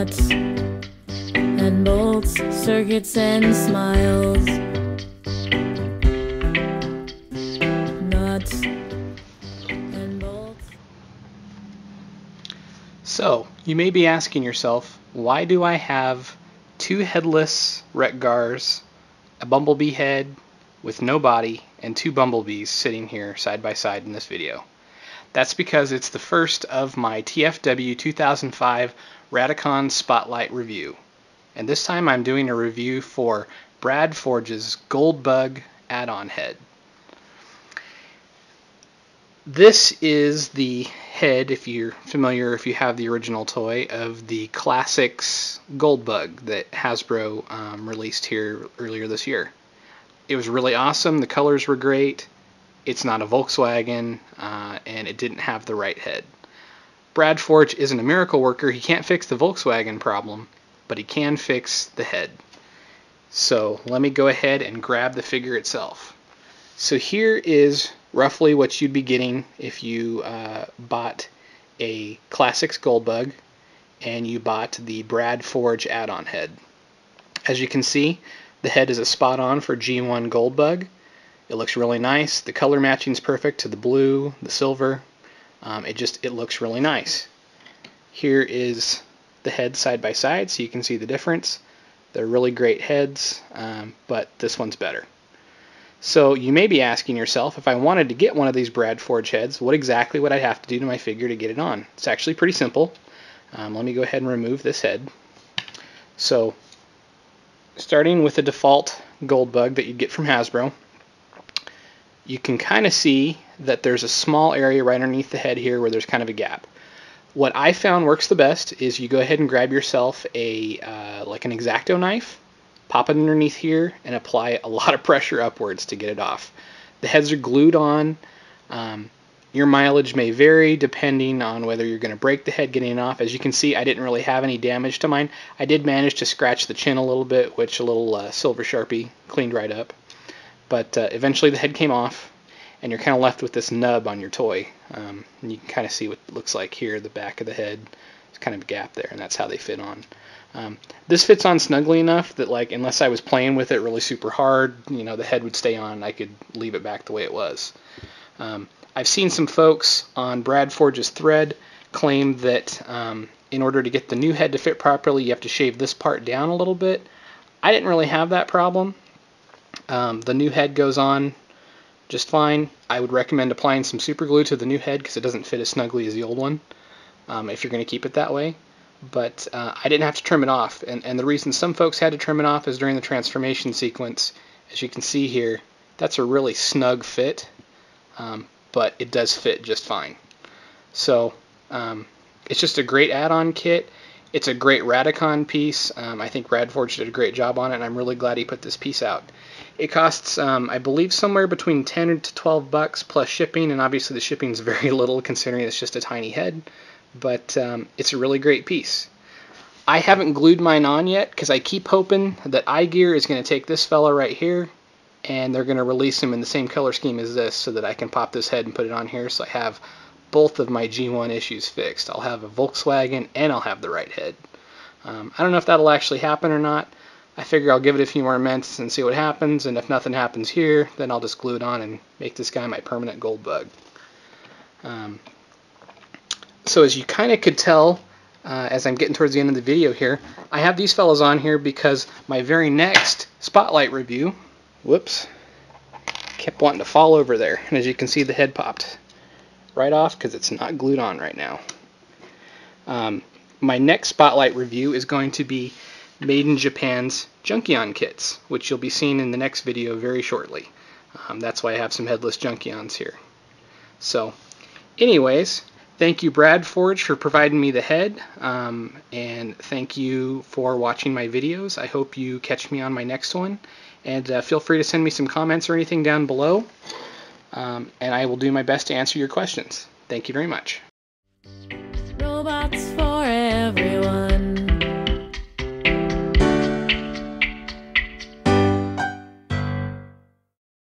nuts and bolts, circuits and smiles. Nuts and bolts. So, you may be asking yourself, why do I have two headless Retgars, a bumblebee head with no body, and two bumblebees sitting here side by side in this video? That's because it's the first of my TFW2005 Radicon Spotlight Review. And this time I'm doing a review for bradforj's Goldbug add-on head. This is the head, if you're familiar, if you have the original toy, of the Classics Goldbug that Hasbro released here earlier this year. It was really awesome. The colors were great. It's not a Volkswagen, and it didn't have the right head. bradforj isn't a miracle worker. He can't fix the Volkswagen problem, but he can fix the head. So let me go ahead and grab the figure itself. So here is roughly what you'd be getting if you bought a Classics Goldbug and you bought the bradforj add-on head. As you can see, the head is a spot-on for G1 Goldbug. It looks really nice. The color matching is perfect to the blue, the silver. It looks really nice. Here is the head side by side, so you can see the difference. They're really great heads, but this one's better. So you may be asking yourself, if I wanted to get one of these bradforj heads, what exactly would I have to do to my figure to get it on? It's actually pretty simple. Let me go ahead and remove this head. So, starting with the default Goldbug that you'd get from Hasbro, you can kind of see that there's a small area right underneath the head here where there's kind of a gap. What I found works the best is you go ahead and grab yourself like an X-Acto knife, pop it underneath here, and apply a lot of pressure upwards to get it off. The heads are glued on. Your mileage may vary depending on whether you're going to break the head getting it off. As you can see, I didn't really have any damage to mine. I did manage to scratch the chin a little bit, which a little silver Sharpie cleaned right up. But eventually the head came off, and you're kind of left with this nub on your toy. And you can kind of see what it looks like here, the back of the head. There's kind of a gap there, and that's how they fit on. This fits on snugly enough that, like, unless I was playing with it really super hard, you know, the head would stay on and I could leave it back the way it was. I've seen some folks on bradforj's thread claim that in order to get the new head to fit properly, you have to shave this part down a little bit. I didn't really have that problem. The new head goes on just fine. I would recommend applying some super glue to the new head because it doesn't fit as snugly as the old one, if you're going to keep it that way. But I didn't have to trim it off, and the reason some folks had to trim it off is during the transformation sequence. As you can see here, that's a really snug fit, but it does fit just fine. So it's just a great add-on kit. It's a great Radicon piece. I think bradforj did a great job on it, and I'm really glad he put this piece out. It costs, I believe, somewhere between 10 to 12 bucks plus shipping, and obviously the shipping is very little considering it's just a tiny head, but it's a really great piece. I haven't glued mine on yet because I keep hoping that iGear is going to take this fella right here and they're going to release him in the same color scheme as this so that I can pop this head and put it on here so I have both of my G1 issues fixed. I'll have a Volkswagen and I'll have the right head. I don't know if that'll actually happen or not. I figure I'll give it a few more months and see what happens, and if nothing happens here, then I'll just glue it on and make this guy my permanent Goldbug. So as you kind of could tell, as I'm getting towards the end of the video here, I have these fellas on here because my very next Spotlight review, whoops, kept wanting to fall over there, and as you can see the head popped right off because it's not glued on right now. My next Spotlight review is going to be Made in Japan's Junkion kits, which you'll be seeing in the next video very shortly. That's why I have some headless Junkions here. So, anyways, thank you bradforj for providing me the head, and thank you for watching my videos. I hope you catch me on my next one, and feel free to send me some comments or anything down below, and I will do my best to answer your questions. Thank you very much. Robots for everyone.